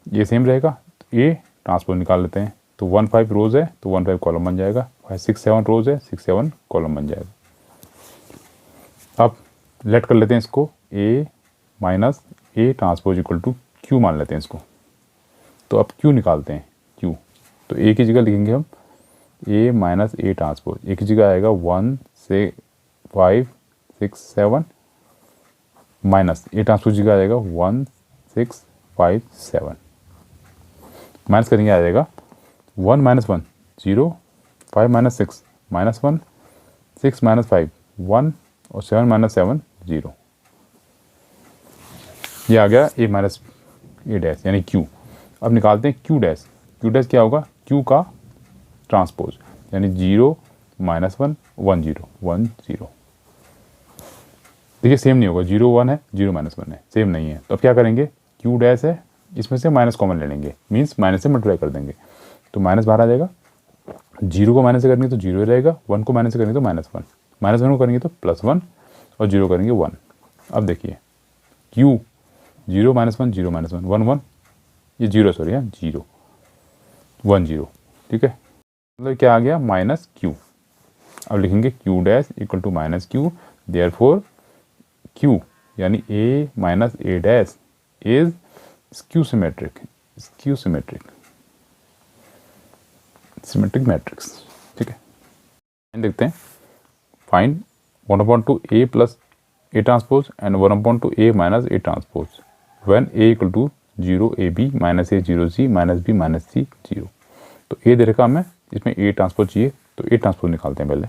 ये सेम रहेगा, ए ट्रांसपोज निकाल लेते हैं। तो 1 5 रोज़ है तो 1 5 कॉलम बन जाएगा, 6 7 रोज़ है 6 7 कॉलम बन जाएगा। अब लेट कर लेते हैं इसको, A minus A transpose equal to Q मान लेते हैं इसको। तो अब क्यू निकालते हैं, क्यू तो ए की जगह लिखेंगे हम ए माइनस ए ट्रांसपोज, ए की जगह आएगा 1 से 5 6 7 माइनस ए ट्रांसपोज की जगह आ जाएगा 1 6 5 7 माइनस करेंगे आ जाएगा 1 माइनस 1 0 5 माइनस 6 माइनस 1 6 माइनस 5 1 और 7 माइनस 7 0। ये आ गया ए माइनस ए डैश यानी क्यू। अब निकालते हैं क्यू डैश। क्यू डैश क्या होगा, क्यू का ट्रांसपोज यानी 0 माइनस 1 1 0 1 0। देखिए सेम नहीं होगा, 0 1 है 0 माइनस 1 है, सेम नहीं है। तो अब क्या करेंगे, क्यू डैश है इसमें से माइनस कॉमन ले लेंगे, मीन्स माइनस से मल्टीप्लाई कर देंगे तो माइनस बाहर आ जाएगा। 0 को माइनस से करेंगे तो 0 रहेगा, 1 को माइनस से करेंगे तो -1, -1 को करेंगे तो +1 और 0 करेंगे 1। अब देखिए क्यू 0 माइनस 1 0 माइनस 1 1 1 ये 0 सॉरी है 0 1 0, ठीक है। मतलब क्या आ गया माइनस क्यू। अब लिखेंगे Q dash equal to minus Q, therefore Q यानी A minus A dash is skew symmetric, skew symmetric symmetric matrix, ठीक है। देखते हैं, find 1/2 A plus A transpose and 1/2 A minus A transpose when A equal to 0 A B minus A 0 C minus B minus C 0। तो ए दे रखा हमें, इसमें A transpose चाहिए तो ए ट्रांसपोज निकालते हैं। पहले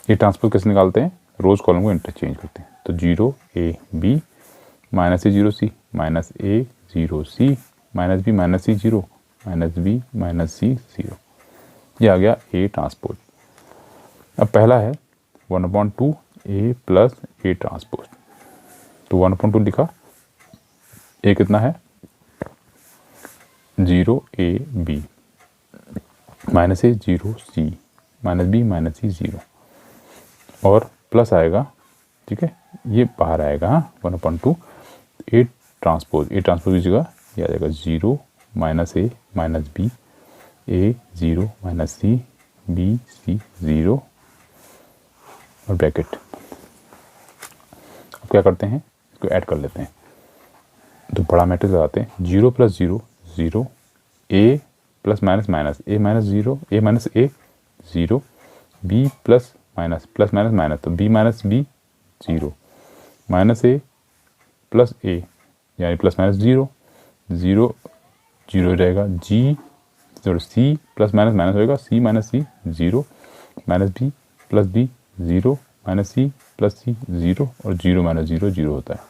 ए ट्रांसपोज कैसे निकालते हैं, रोज कॉलम को इंटरचेंज करते हैं। तो 0 A B minus A 0 C minus A 0 C minus B minus C 0 minus B minus C 0, ये आ गया ए ट्रांसपोज। अब पहला है 1/2 ए प्लस ए ट्रांसपोज, तो 1/2 लिखा, ए कितना है 0 A B minus A 0 C minus B minus C 0 और प्लस आएगा, ठीक है, ये बाहर आएगा 1/2 ए ट्रांसपोज। ए ट्रांसपोज की जगह ये आ जाएगा 0 minus A minus B A 0 minus C B C 0 और ब्रैकेट। अब क्या करते हैं, इसको ऐड कर लेते हैं। तो बड़ा मैट्रिक्स लगाते हैं, 0 + 0 0 A plus minus minus A minus 0 A minus A 0 B plus minus plus minus minus तो B minus B 0 minus A plus A यानी प्लस माइनस 0 0 0 रहेगा, जी sorry C plus minus minus होएगा, C minus C 0 minus B plus B 0 minus C plus C 0 और 0 minus 0 0 होता है।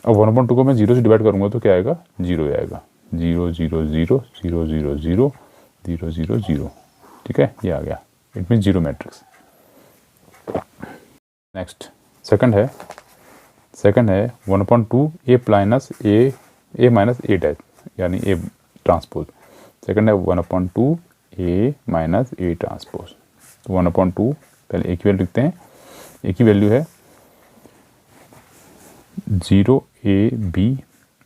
अब 1/2 को मैं 0 से डिवाइड करूँगा तो क्या आएगा 0 आएगा, 0 0 0 0 0 0 0 0 0, ठीक है, ये आ गया, it mean 0 matrix. Next second है 1/2 A minus A minus A dash यानी ए ट्रांसपोज। सेकंड है 1/2 ए माइनस ए ट्रांसपोज। तो 1/2 पहले ए की वैल्यू लिखते हैं, ए की वैल्यू है 0 A B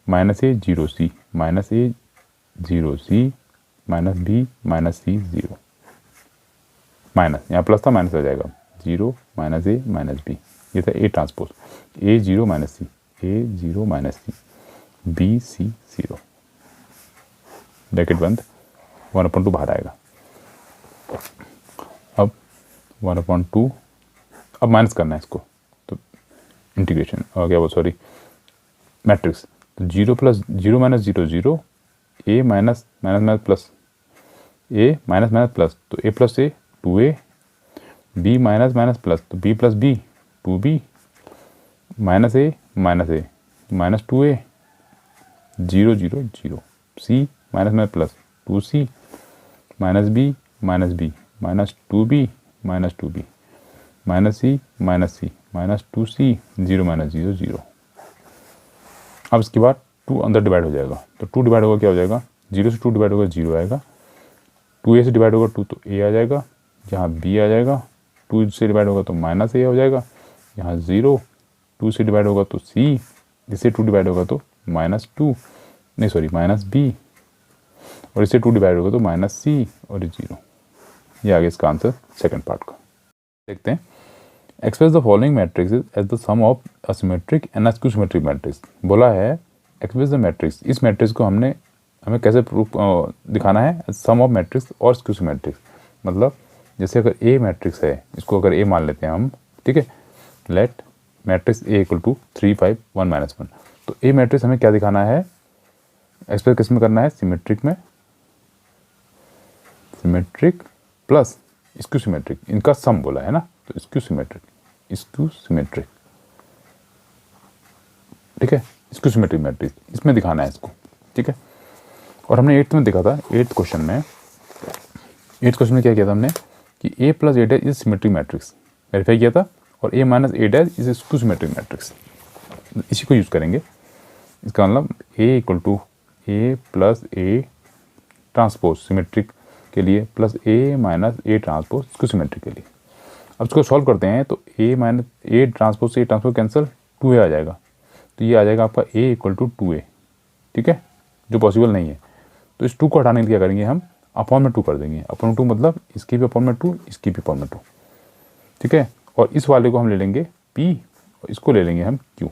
minus A 0 C minus A 0 C minus B minus C 0 minus, यहाँ प्लस था माइनस आ जाएगा, 0 माइनस ए माइनस बी, ये था A transpose, A 0 minus C A 0 minus C B C 0 bracket बंद, 1/2 बाहर आएगा। अब 1/2 अब माइनस करना है इसको, तो इंटीग्रेशन और क्या वो सॉरी मैट्रिक्स, तो 0 + 0 minus 0 0 A minus minus minus plus A minus minus plus तो A plus A 2a B minus minus plus तो B plus B 2b minus A minus 2a 0 0 0 C minus minus plus 2c minus B minus 2b minus 2b minus C minus 2c 0 minus 0 0। अब इसके बाद 2 अंदर divide हो जाएगा, तो 2 divide होगा क्या हो जाएगा, 0 से 2 डिवाइड होगा 0 आएगा, 2a से डिवाइड होगा 2 तो a आ जाएगा, यहाँ b आ जाएगा, 2 से डिवाइड होगा तो माइनस a हो जाएगा, यहाँ 0 2 से डिवाइड होगा तो c इससे 2 डिवाइड होगा तो -2, नहीं सॉरी -b, और इससे 2 डिवाइड होगा तो -c और ये 0। ये आ गया इसका आंसर सेकंड पार्ट का। देखते हैं, express the following matrix as the sum of a symmetric and skew symmetric matrix. बोला है एक्सप्रेस द मैट्रिक्स, इस मैट्रिक्स को हमें कैसे प्रूफ दिखाना है, सम ऑफ मैट्रिक्स और स्क्यू सिमेट्रिक्स। मतलब जैसे अगर ए मैट्रिक्स है, इसको अगर ए मान लेते हैं हम, ठीक है, let matrix A equal to 3 5 1 -1, तो ए मैट्रिक्स हमें क्या दिखाना है, एक्सप्रेस किस में करना है, सिमेट्रिक में, सिमेट्रिक प्लस स्क्यू सिमेट्रिक, इनका सम बोला है ना, तो स्क्यू सिमेट्रिक, स्क्यू सिमेट्रिक, ठीक है, स्क्यू सिमेट्रिक मैट्रिक्स इसमें दिखाना है इसको, ठीक है। और हमने 8th में देखा था, 8th क्वेश्चन में क्या किया था हमने कि a plus a dash is symmetric matrix verify किया था, और a minus a dash is skew symmetric matrix, इसी को यूज़ करेंगे। इसका मतलब a equal to a plus a transpose symmetric के लिए plus a minus a transpose skew symmetric के लिए। अब इसको सॉल्व करते हैं तो a माइनस a ट्रांसपोज से a ट्रांसपोज कैंसिल, 2a आ जाएगा, तो ये आ जाएगा आपका a इक्वल टू 2a, ठीक है, जो पॉसिबल नहीं है। तो इस 2 को हटाने के लिए क्या करेंगे हम, अपॉन में 2 कर देंगे, अपॉन में 2 मतलब इसकी भी अपॉन में 2, इसकी भी अपॉन में 2, ठीक है। और इस वाले को हम ले लेंगे p और इसको ले लेंगे हम q,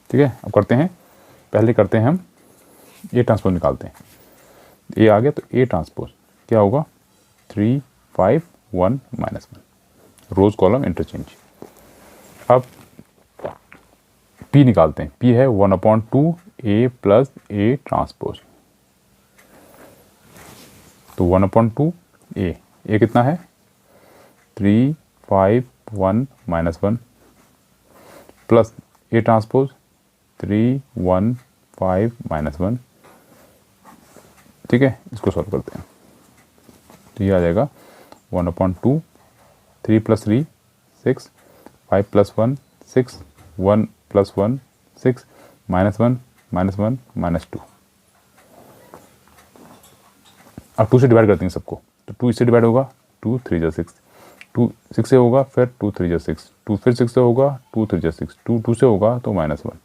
ठीक है। अब करते हैं, पहले करते हैं हम a ट्रांसपोज निकालते हैं, a आ गया तो a ट्रांसपोज क्या होगा 3 5 1 -1, रोज कॉलम इंटरचेंज। अब p निकालते हैं, p है 1/2 a प्लस a ट्रांसपोज, तो 1/2 a कितना है 3 5 1 -1 प्लस a ट्रांसपोज 3 1 5 -1, ठीक है। इसको सॉल्व करते हैं तो ये आ जाएगा 1/2, 3 + 3 6, 5 + 1 6, 1 + 1 6, -1 -1 -2। अब 2 से डिवाइड करते हैं सबको, तो 2 इससे डिवाइड होगा 2 3 जा 6, 2 6 से होगा, फिर 2 3 जा 6, 2 फिर 6 से होगा, 2 3 जा 6, 2 2 से होगा तो -1,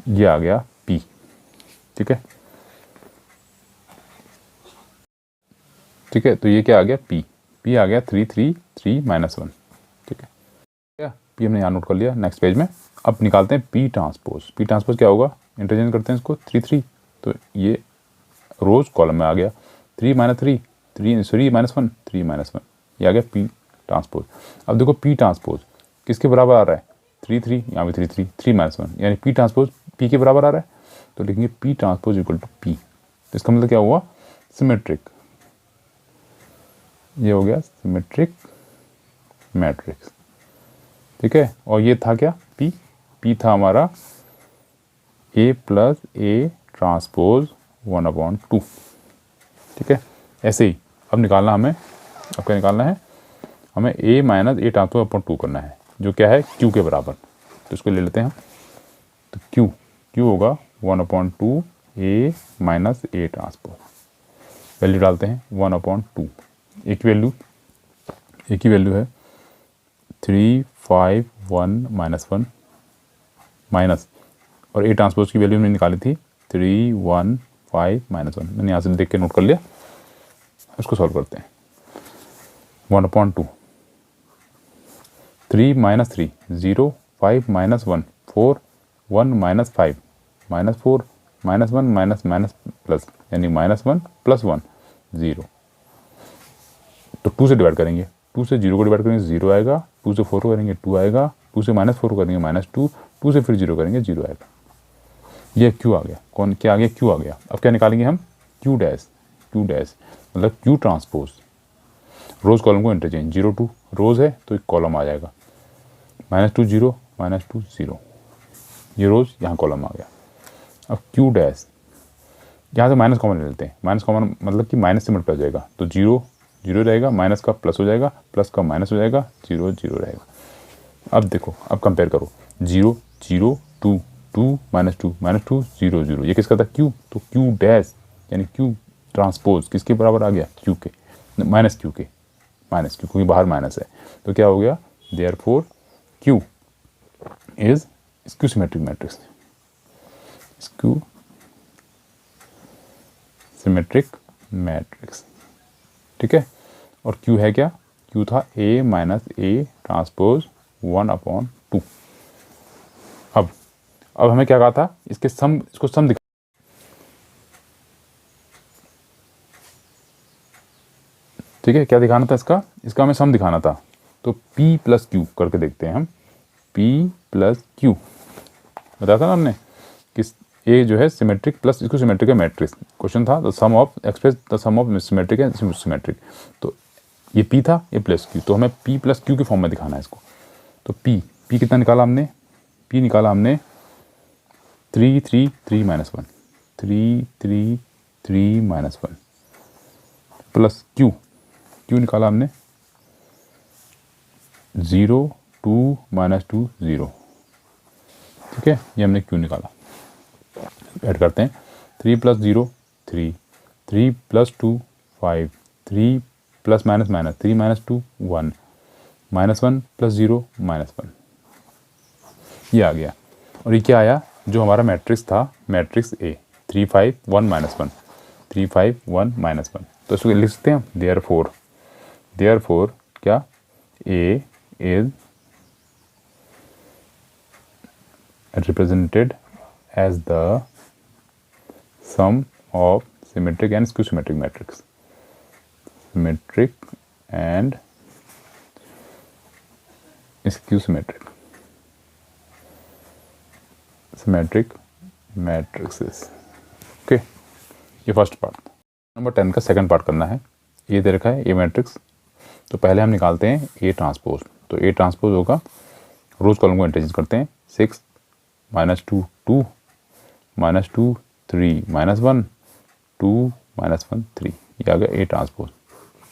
ये आ गया p, ठीक है, ठीक है। तो ये क्या आ गया p आ गया 3 3 3 -1, ठीक है, क्या p हमने यहाँ नोट कर लिया। नेक्स्ट पेज में अब निकालते हैं p ट्रांसपोज क्या होगा, इंटरचेंज करते हैं इसको 3 3, तो ये रोज कॉलम में आ गया 3 -3 3 सॉरी -1 3 -1, ये आ गया p ट्रांसपोज। अब देखो p ट्रांसपोज किसके बराबर आ रहा है 3 3, यहाँ भी 3 3 3 -1, यानी p ट्रांसपोज p के बराबर आ रहा है, तो लिखेंगे p transpose equal to p। तो इसका मतलब क्या हुआ, सिमेट्रिक, ये हो गया सिमेट्रिक मैट्रिक्स, ठीक है। और ये था क्या p था हमारा a प्लस a ट्रांसपोज 1/2, ठीक है। ऐसे ही अब निकालना हमें, अब क्या निकालना है हमें, a minus a transpose upon 2 करना है, जो क्या है q के बराबर, तो इसको ले लेते हैं हम, तो q होगा 1/2 a minus a transpose, value डालते हैं 1/2, एक ही वैल्यू है 3 5 1 -1 माइनस, और a ट्रांसपोज की वैल्यू हमने निकाली थी 3 1 5 -1, मैंने यहाँ से देख के नोट कर लिया। इसको सॉल्व करते हैं 1/2, 3 -3 0, 5 -1 4, 1 -5 -4 -1 प्लस, यानी -1 + 1 0। तो 2 से डिवाइड करेंगे, 2 से 0 को डिवाइड करेंगे 0 आएगा, 2 से 4 को करेंगे 2 आएगा, 2 से -4 को करेंगे -2, 2 से फिर 0 करेंगे 0 आएगा। ये q आ गया, कौन क्या आ गया, q आ गया। अब क्या निकालेंगे हम, q डैश मतलब q ट्रांसपोज, रोज कॉलम को इंटरचेंज, 0 2 रोज है तो एक कॉलम आ जाएगा, -2 0 -2 0, ये रोज यहाँ कॉलम आ गया। अब q डैश, यहाँ से माइनस कॉमन ले लेते हैं, माइनस कॉमन मतलब कि माइनस से मल्टीप्लाई हो जाएगा, तो 0 0 रहेगा, माइनस का प्लस हो जाएगा, प्लस का माइनस हो जाएगा, 0 0 रहेगा। अब देखो, अब कंपेयर करो, 0 0 2 2 -2 -2 0 0, ये किसका था q, तो q डैश यानी q ट्रांसपोज किसके बराबर आ गया, q के, माइनस q के, क्योंकि बाहर माइनस है, तो क्या हो गया, therefore q is skew symmetric matrix, skew symmetric matrix, ठीक है। और Q है क्या, Q था A माइनस A ट्रांसपोज 1/2। अब हमें क्या कहा था, इसके सम, इसको सम दिखा, ठीक है, क्या दिखाना था इसका हमें सम दिखाना था। तो P प्लस Q करके देखते हैं हम, P प्लस Q बताया था ना हमने कि ए जो है सिमेट्रिक प्लस इसको सिमेट्रिक है मैट्रिक्स, क्वेश्चन था the sum of express the sum of symmetric है सिमेट्रिक। तो ये P था, ये प्लस Q, तो हमें P प्लस Q के फॉर्म में दिखाना है इसको। तो P कितना निकाला हमने, P निकाला हमने 3 3 3 माइनस 1, 3 3 3 माइनस 1 प्लस Q निकाला हमने 0 2 माइनस 2 0, ठीक है, ये हमने Q निकाला। ऐड करते हैं, 3 plus 0 3, 3 plus 2 5, 3 plus minus minus 3 minus 2 1, minus 1 plus 0 minus 1, ये आ गया। और ये क्या आया, जो हमारा मैट्रिक्स था, मैट्रिक्स A 3 5 1 माइनस 1, 3 5 1 माइनस 1। तो इसको लिख सकते हैं देयरफॉर क्या, A is represented as the sum of symmetric and skew symmetric matrix, symmetric and skew symmetric matrices, okay. ये फर्स्ट पार्ट। नंबर 10 का सेकंड पार्ट करना है। ये दे रखा है ए मैट्रिक्स, तो पहले हम निकालते हैं ए ट्रांसपोज। तो ए ट्रांसपोज होगा, रोज कॉलम को इंटरचेंज करते हैं, 6 माइनस 2 2 माइनस 2 3 माइनस 1 2 माइनस 1 3, ये आ गया ए ट्रांसपोज,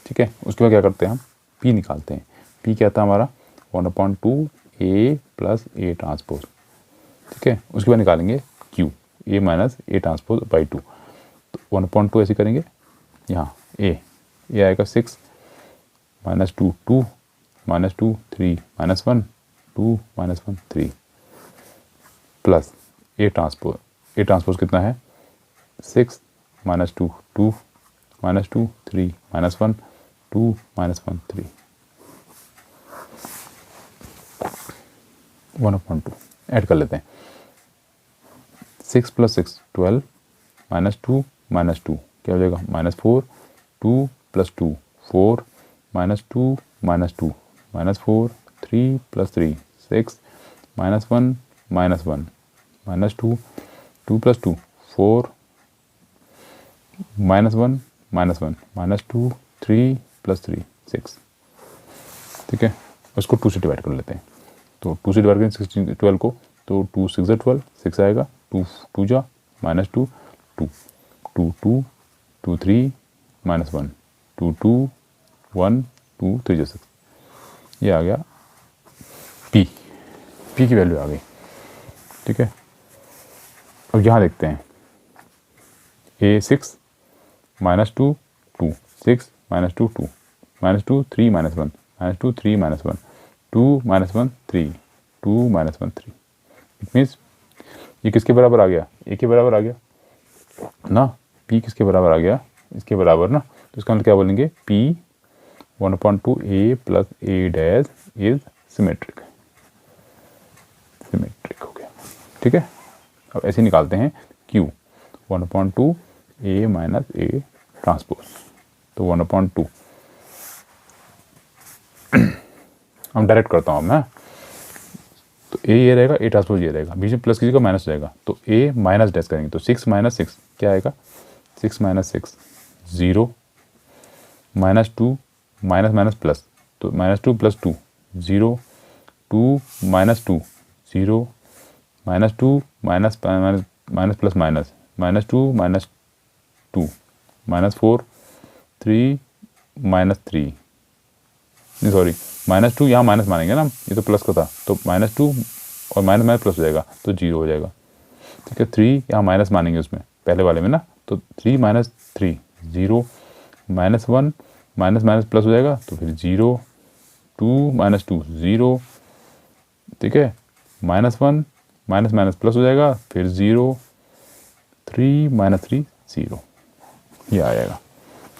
ठीक है। उसके बाद क्या करते हैं हम, P निकालते हैं। P क्या था हमारा 1/2 A प्लस ए ट्रांसपोज, ठीक है। उसके बाद निकालेंगे Q, A minus A transpose by 2। तो 1/2 ऐसे करेंगे, यहाँ A आएगा 6 minus 2 2 minus 2 3 minus 1 2 minus 1 3 plus A transpose कितना है 6 minus 2 2 minus 2 3 minus 1 2 minus 1 3 1/2 add कर लेते हैं। 6 प्लस 6 12 माइनस 2 क्या हो जाएगा -4, 2 plus 2 4 minus 2 minus 4 3 plus 3 6 -1 -1 minus 2 2 plus 2 4 -1 -1 minus 2 3 plus 3 6, ठीक है। उसको 2 से डिवाइड कर लेते हैं। तो 2 से डिवाइड करें 16 12 को, तो 2 6 12 6 आएगा, 2 2 जा -2 2 2 2 2 3 -1 2 2 1 2 3 6, ये आ गया P की वैल्यू आ गई, ठीक है। अब यहाँ देखते हैं A6 -2 2 6 -2 2 -2 3 -1 -2 3 -1 2 -1 3 2 -1 3, इट मीन्स ये किसके बराबर आ गया, ए के बराबर आ गया ना। P किसके बराबर आ गया, इसके बराबर ना। तो इसका मतलब क्या बोलेंगे, P 1/2 A plus A dash is symmetric हो गया, ठीक है। अब ऐसे निकालते हैं Q 1/2 A minus A transpose, तो 1/2 हम डायरेक्ट करता हूँ मैं, तो A ये रहेगा, A ट्रांसपोज ये रहेगा, बीच में प्लस किसी का माइनस रहेगा, तो A माइनस डैश करेंगे, तो 6 - 6 क्या आएगा, 6 - 6 0 -2 माइनस प्लस, तो -2 प्लस 2 0 2 -2 0 -2 माइनस प्लस माइनस -2 -2 -4 3 -3, नहीं सॉरी -2, यहाँ माइनस मानेंगे ना, ये तो प्लस का था, तो -2 और माइनस प्लस हो जाएगा, तो 0 हो जाएगा, ठीक है। 3 यहाँ माइनस मानेंगे उसमें पहले वाले में ना, तो 3 - 3 0 -1 माइनस प्लस हो जाएगा, तो फिर 0 2 - 2 0, ठीक है। -1 माइनस माइनस प्लस हो जाएगा, फिर 0 3 माइनस 3 0, ये आ जाएगा।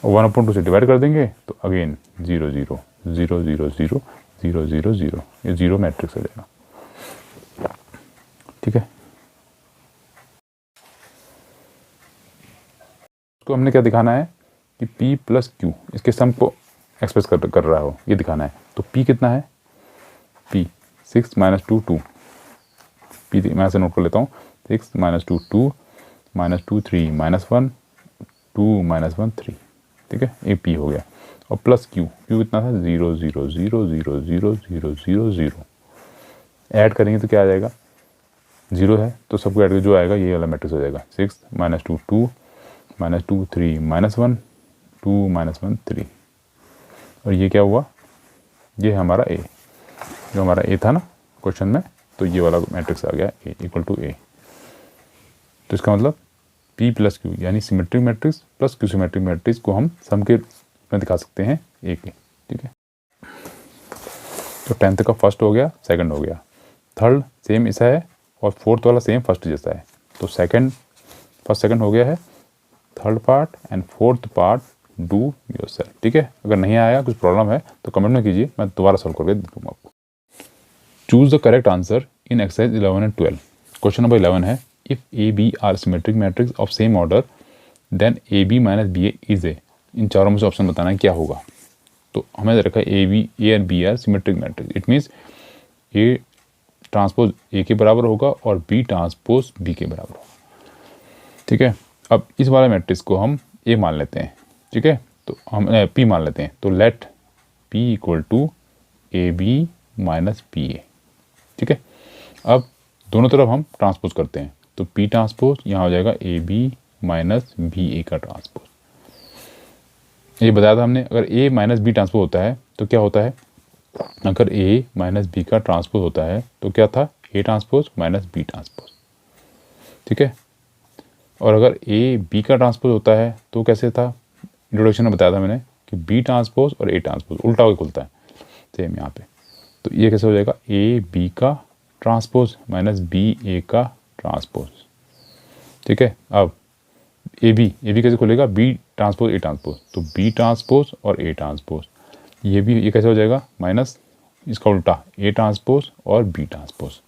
और 1/2 से डिवाइड कर देंगे तो अगेन 0 0 0 0 0 0 0 0, ये 0 मैट्रिक्स हो जाएगा। ठीक है, तो हमने क्या दिखाना है कि P प्लस Q इसके सम को एक्सप्रेस कर रहा हो, ये दिखाना है। तो P कितना है, P 6 माइनस 2 2, P मैं ऐसे नोट कर लेता हूँ, 6 माइनस 2 2 माइनस 2 3 माइनस 1 2 माइनस 1 3। ठीक है, ये P हो गया। और प्लस Q कितना था, 0 0 0 0 0 0 0 0। ऐड करेंगे तो क्या आ जाएगा, 0 है तो सबको ऐड कर जो आएगा ये वाला मैट्रिक्स हो जाएगा। 6 माइनस 2 2 माइनस 2 3 माइनस 1 2 माइनस 1 3। और ये क्या हुआ, ये हमारा A, जो हमारा A था ना क्वेश्चन में, तो ये वाला मैट्रिक्स आ गया A इक्वल टू A। तो इसका मतलब P प्लस Q यानी symmetric matrix plus Q symmetric matrix को हम सम के में दिखा सकते हैं A के। ठीक है, तो 10th का फर्स्ट हो गया, सेकंड हो गया, थर्ड सेम ऐसा है और फोर्थ वाला सेम फर्स्ट जैसा है। तो सेकंड फर्स्ट सेकंड हो गया है, third part and fourth part do yourself. ठीक है, अगर नहीं आया कुछ प्रॉब्लम है तो कमेंट में कीजिए, मैं दोबारा सॉल्व करके दूंगा आपको। Choose the correct answer in exercise 11 and 12। Question number 11 है, if A B are symmetric matrix of same order then A B minus B A is A. इन चारों में से ऑप्शन बताना है क्या होगा। तो हमें दे रखा है A and B are symmetric matrix, it means A transpose A के बराबर होगा और बी ट्रांसपोज बी के बराबर होगा। ठीक है, अब इस वाले मैट्रिक्स को हम ए मान लेते हैं। ठीक है, तो हम पी मान लेते हैं, तो let P equal to A B minus B A. ठीक है, अब दोनों तरफ हम ट्रांसपोज करते हैं, तो पी ट्रांसपोज यहाँ हो जाएगा ए बी माइनस बी ए का ट्रांसपोज। ये बताया था हमने, अगर ए माइनस बी ट्रांसपोज होता है तो क्या होता है, अगर ए माइनस बी का ट्रांसपोज होता है तो क्या था, A transpose minus B transpose. ठीक है, और अगर ए बी का ट्रांसपोज होता है तो कैसे था, इंट्रोडक्शन में बताया था मैंने कि बी ट्रांसपोज और ए ट्रांसपोज उल्टा होकर खुलता है सेम यहाँ पे। तो ये कैसे हो जाएगा, ए बी का ट्रांसपोज माइनस बी ए का ट्रांसपोज। ठीक है, अब ए बी कैसे खुलेगा, बी ट्रांसपोज ए ट्रांसपोज, तो बी ट्रांसपोज और ए ट्रांसपोज। ये कैसे हो जाएगा, माइनस इसका उल्टा ए ट्रांसपोज और बी ट्रांसपोज।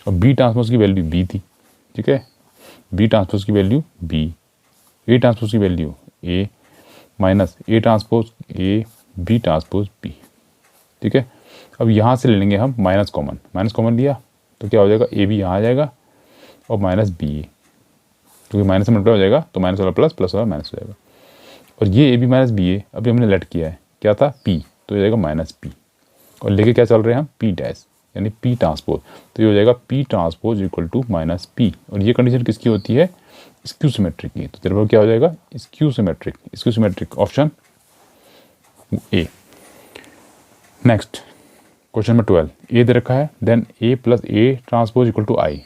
और बी ट्रांसपोज की वैल्यू बी थी। ठीक है, बी ट्रांसपोज की वैल्यू बी, ए ट्रांसपोज की value A minus A transpose A B transpose B. ठीक है, अब यहाँ से ले लेंगे हम माइनस कॉमन लिया तो क्या हो जाएगा, ए बी यहाँ आ जाएगा और माइनस बी ए, क्योंकि माइनस से मल्टीप्लाई हो जाएगा तो माइनस वाला प्लस, प्लस वाला माइनस हो जाएगा। और ये ए बी माइनस बी ए अभी हमने लेट किया है, क्या था पी, तो ये हो जाएगा माइनस पी, और लेके क्या चल रहे हैं हम पी डैश यानी पी ट्रांसपोज, तो ये हो जाएगा P transpose equal to minus P. और ये कंडीशन किसकी होती है, स्क्यू सिमेट्रिक की। तो तेरे पर क्या हो जाएगा, skew symmetric option A. Next question number 12, A दे रखा है, then A plus A transpose equal to I,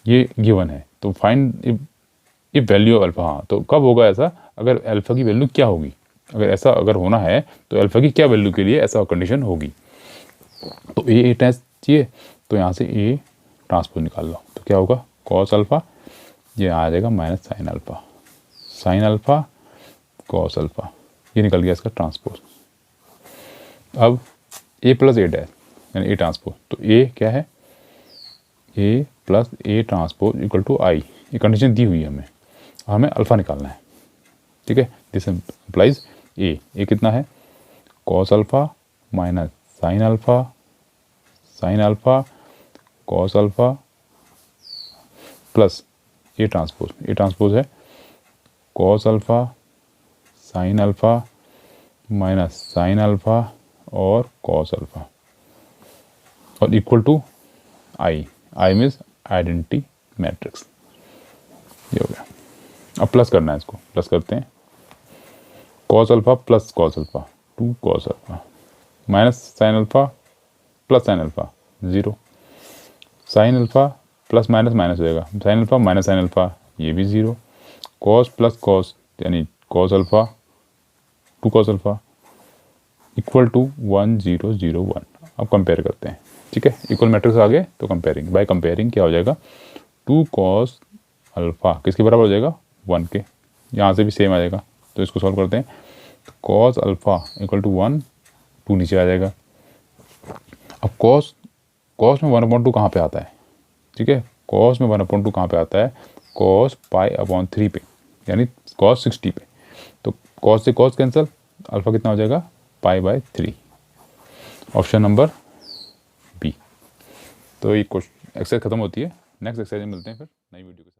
ये गिवन है। तो find if value of alpha. हाँ, तो कब होगा ऐसा, अगर अल्फा की वैल्यू क्या होगी, अगर होना है तो अल्फा की क्या वैल्यू के लिए ऐसा कंडीशन होगी। तो ए टेस्ट चाहिए, तो यहाँ से ए ट्रांसपोज निकाल लो, तो क्या होगा, कॉस अल्फा, ये आ जाएगा minus sine alpha cos alpha, ये निकल गया इसका ट्रांसपोज। अब ए प्लस ए डैश यानी ए ट्रांसपोज, तो ए क्या है, A plus A transpose equal to I, ये कंडीशन दी हुई है हमें, और हमें अल्फा निकालना है। ठीक है, दिस इम्प्लाइज ए कितना है, cos alpha minus sine alpha cos alpha plus A transpose है cos alpha sine alpha minus sine alpha और कॉस अल्फा, और equal to I means identity matrix. ये हो गया। अब प्लस करना है, इसको प्लस करते हैं, cos alpha plus cos alpha 2 cos alpha minus sine alpha plus sine alpha 0, sine alpha plus minus minus हो जाएगा, sine alpha minus sine alpha ये भी 0, कॉस प्लस कॉस यानी cos alpha 2 cos alpha equal to 1 0 0 1। अब compare करते हैं, ठीक है, इक्वल मैट्रिक्स आ गए तो कंपेयरिंग, बाय कंपेयरिंग क्या हो जाएगा, 2 कॉस अल्फ़ा किसके बराबर हो जाएगा, 1 के। यहाँ से भी सेम आ जाएगा, तो इसको सॉल्व करते हैं। तो कॉस अल्फ़ा इक्वल टू 1, 2 नीचे आ जाएगा। अब कॉस में 1/2 कहाँ पे आता है, ठीक है, कॉस में 1/2 कहाँ पे आता है, कॉस π/3 पे, यानी कॉस 60 पे। तो कॉस से कॉस कैंसिल, अल्फ़ा कितना हो जाएगा, π/3। Option number B. तो ये क्वेश्चन एक्सरसाइज खत्म होती है। नेक्स्ट एक्सरसाइज में मिलते हैं फिर नई वीडियो के साथ।